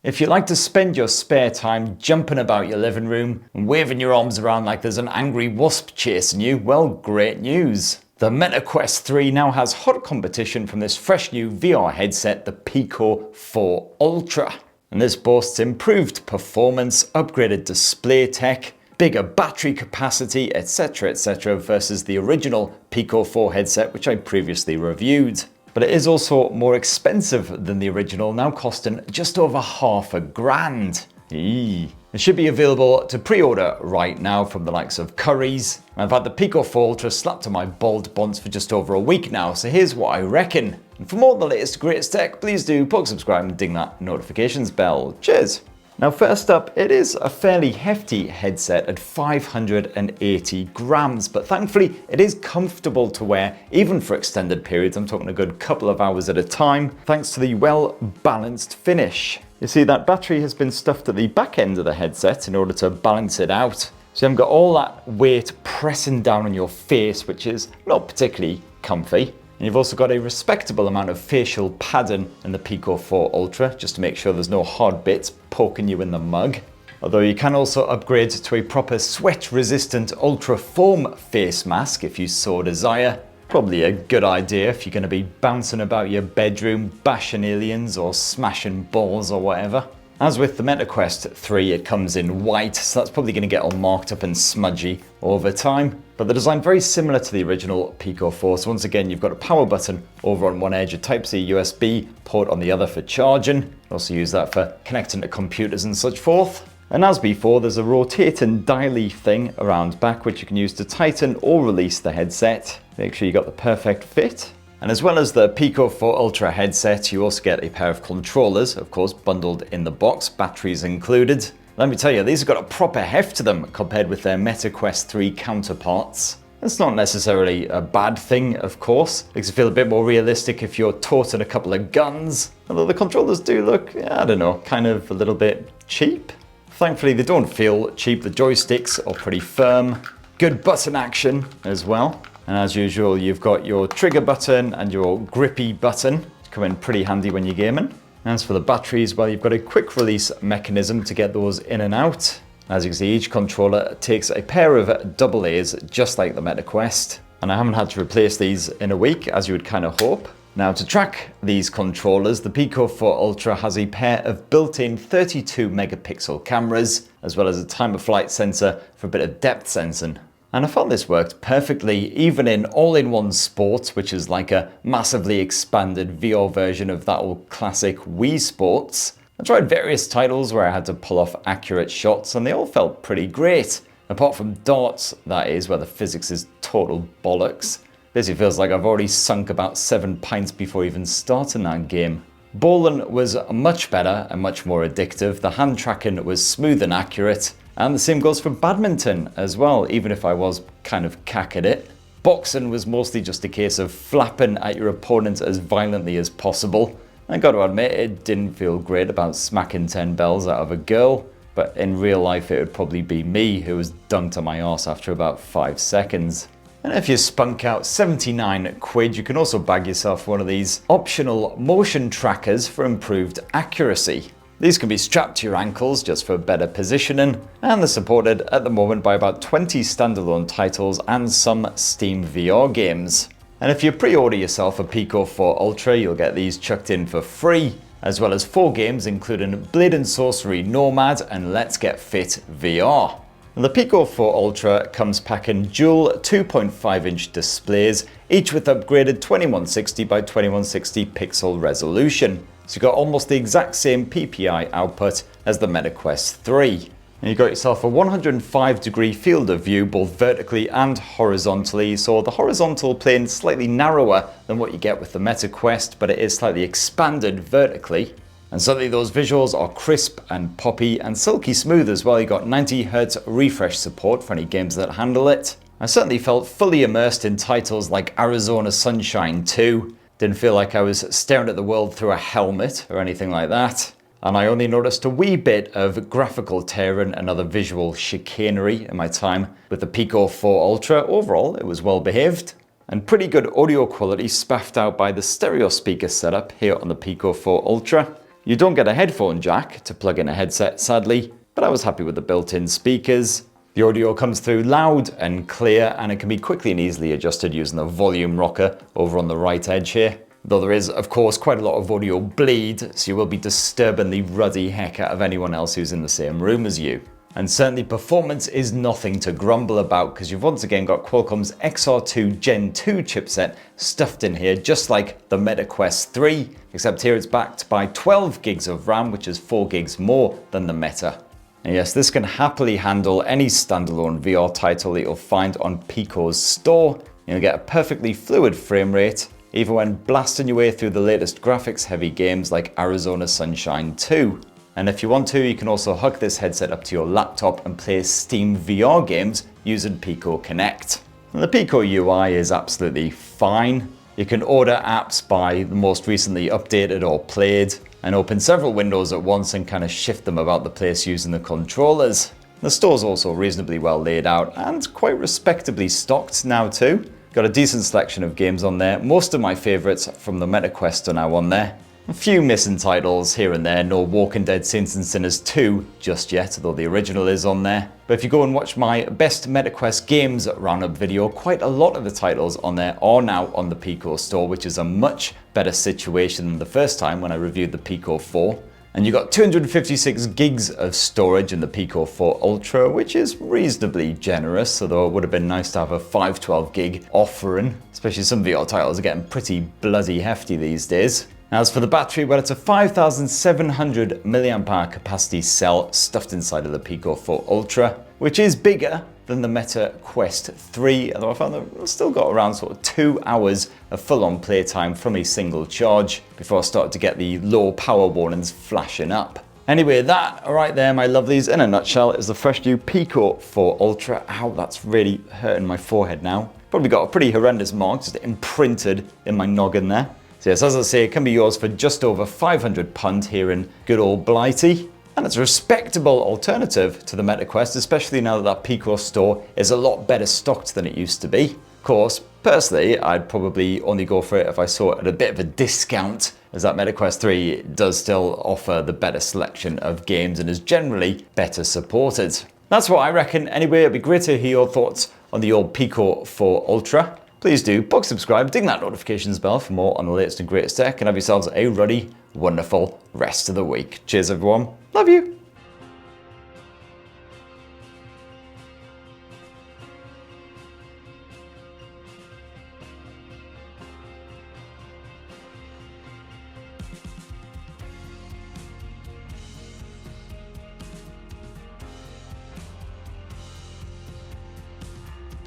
If you like to spend your spare time jumping about your living room and waving your arms around like there's an angry wasp chasing you, well, great news. The Meta Quest 3 now has hot competition from this fresh new VR headset, the Pico 4 Ultra. And this boasts improved performance, upgraded display tech, bigger battery capacity, etc. versus the original Pico 4 headset which I previously reviewed. But it is also more expensive than the original, now costing just over $500,000. It should be available to pre-order right now from the likes of Currys. I've had the Pico 4 Ultra slapped to my bald bonds for just over a week now, so here's what I reckon. And for more of the latest greatest tech, please do poke subscribe and ding that notifications bell. Cheers! Now first up, it is a fairly hefty headset at 580 grams, but thankfully it is comfortable to wear even for extended periods. I'm talking a good couple of hours at a time, thanks to the well-balanced finish. You see that battery has been stuffed at the back end of the headset in order to balance it out. So you haven't got all that weight pressing down on your face, which is not particularly comfy. And you've also got a respectable amount of facial padding in the Pico 4 Ultra, just to make sure there's no hard bits poking you in the mug. Although you can also upgrade to a proper sweat-resistant ultra foam face mask if you so desire. Probably a good idea if you're going to be bouncing about your bedroom, bashing aliens or smashing balls or whatever. As with the Meta Quest 3, it comes in white, so that's probably going to get all marked up and smudgy over time. But the design very similar to the original Pico 4. So once again, you've got a power button over on one edge, a Type-C USB port on the other for charging. You also use that for connecting to computers and such forth. And as before, there's a rotating dial-y thing around back which you can use to tighten or release the headset. Make sure you got the perfect fit. And as well as the Pico 4 Ultra headset, you also get a pair of controllers, of course, bundled in the box, batteries included. Let me tell you, these have got a proper heft to them compared with their Meta Quest 3 counterparts. It's not necessarily a bad thing, of course. It makes it feel a bit more realistic if you're toting a couple of guns. Although the controllers do look, I don't know, kind of a little bit cheap. Thankfully, they don't feel cheap. The joysticks are pretty firm. Good button action as well. And as usual, you've got your trigger button and your grippy button. Come in pretty handy when you're gaming. As for the batteries, well, you've got a quick release mechanism to get those in and out. As you can see, each controller takes a pair of AA's, just like the Meta Quest. And I haven't had to replace these in a week, as you would kind of hope. Now, to track these controllers, the Pico 4 Ultra has a pair of built-in 32 megapixel cameras, as well as a time-of-flight sensor for a bit of depth sensing. And I found this worked perfectly, even in all-in-one sports, which is like a massively expanded VR version of that old classic Wii Sports. I tried various titles where I had to pull off accurate shots, and they all felt pretty great. Apart from darts, that is, where the physics is total bollocks. Basically feels like I've already sunk about 7 pints before even starting that game. Bowling was much better and much more addictive. The hand tracking was smooth and accurate. And the same goes for badminton as well, even if I was kind of cack at it. Boxing was mostly just a case of flapping at your opponent as violently as possible. I got to admit, it didn't feel great about smacking 10 bells out of a girl, but in real life it would probably be me who was dunked on my arse after about 5 seconds. And if you spunk out 79 quid, you can also bag yourself one of these optional motion trackers for improved accuracy. These can be strapped to your ankles just for better positioning, and they're supported at the moment by about 20 standalone titles and some Steam VR games. And if you pre-order yourself a Pico 4 Ultra, you'll get these chucked in for free, as well as 4 games including Blade and Sorcery Nomad and Let's Get Fit VR. And the Pico 4 Ultra comes packing dual 2.5-inch displays, each with upgraded 2160 by 2160 pixel resolution. So you've got almost the exact same PPI output as the Meta Quest 3. And you've got yourself a 105-degree field of view, both vertically and horizontally. So the horizontal plane is slightly narrower than what you get with the Meta Quest, but it is slightly expanded vertically. And suddenly those visuals are crisp and poppy and silky smooth as well. You've got 90Hz refresh support for any games that handle it. I certainly felt fully immersed in titles like Arizona Sunshine 2. Didn't feel like I was staring at the world through a helmet or anything like that. And I only noticed a wee bit of graphical tearing and other visual chicanery in my time with the Pico 4 Ultra. Overall, it was well behaved. And pretty good audio quality spaffed out by the stereo speaker setup here on the Pico 4 Ultra. You don't get a headphone jack to plug in a headset, sadly, but I was happy with the built-in speakers. The audio comes through loud and clear, and it can be quickly and easily adjusted using the volume rocker over on the right edge here. Though there is, of course, quite a lot of audio bleed, so you will be disturbing the ruddy heck out of anyone else who's in the same room as you. And certainly performance is nothing to grumble about, because you've once again got Qualcomm's XR2 Gen 2 chipset stuffed in here, just like the Meta Quest 3, except here it's backed by 12 gigs of RAM, which is 4 gigs more than the Meta. And yes, this can happily handle any standalone VR title that you'll find on Pico's store. You'll get a perfectly fluid frame rate, even when blasting your way through the latest graphics-heavy games like Arizona Sunshine 2. And if you want to, you can also hook this headset up to your laptop and play Steam VR games using Pico Connect. And the Pico UI is absolutely fine. You can order apps by the most recently updated or played, and open several windows at once and kind of shift them about the place using the controllers. The store's also reasonably well laid out and quite respectably stocked now too. Got a decent selection of games on there. Most of my favourites from the Meta Quest are now on there. A few missing titles here and there, no Walking Dead Saints and Sinners 2 just yet, though the original is on there. But if you go and watch my best Meta Quest games roundup video, quite a lot of the titles on there are now on the Pico store, which is a much better situation than the first time when I reviewed the Pico 4. And you got 256 gigs of storage in the Pico 4 Ultra, which is reasonably generous, although it would have been nice to have a 512 gig offering, especially some VR titles are getting pretty bloody hefty these days. As for the battery, well, it's a 5,700 mAh capacity cell stuffed inside of the Pico 4 Ultra, which is bigger than the Meta Quest 3, although I found that I've still got around sort of 2 hours of full-on playtime from a single charge before I start to get the low power warnings flashing up. Anyway, that right there, my lovelies, in a nutshell, is the fresh new Pico 4 Ultra. Ow, that's really hurting my forehead now. Probably got a pretty horrendous mark just imprinted in my noggin there. So yes, as I say, it can be yours for just over £500 here in good old Blighty. And it's a respectable alternative to the Meta Quest, especially now that that Pico store is a lot better stocked than it used to be. Of course, personally, I'd probably only go for it if I saw it at a bit of a discount, as that Meta Quest 3 does still offer the better selection of games and is generally better supported. That's what I reckon. Anyway, it'd be great to hear your thoughts on the old Pico 4 Ultra. Please do box subscribe, ding that notifications bell for more on the latest and greatest tech, and have yourselves a ruddy, wonderful rest of the week. Cheers everyone. Love you.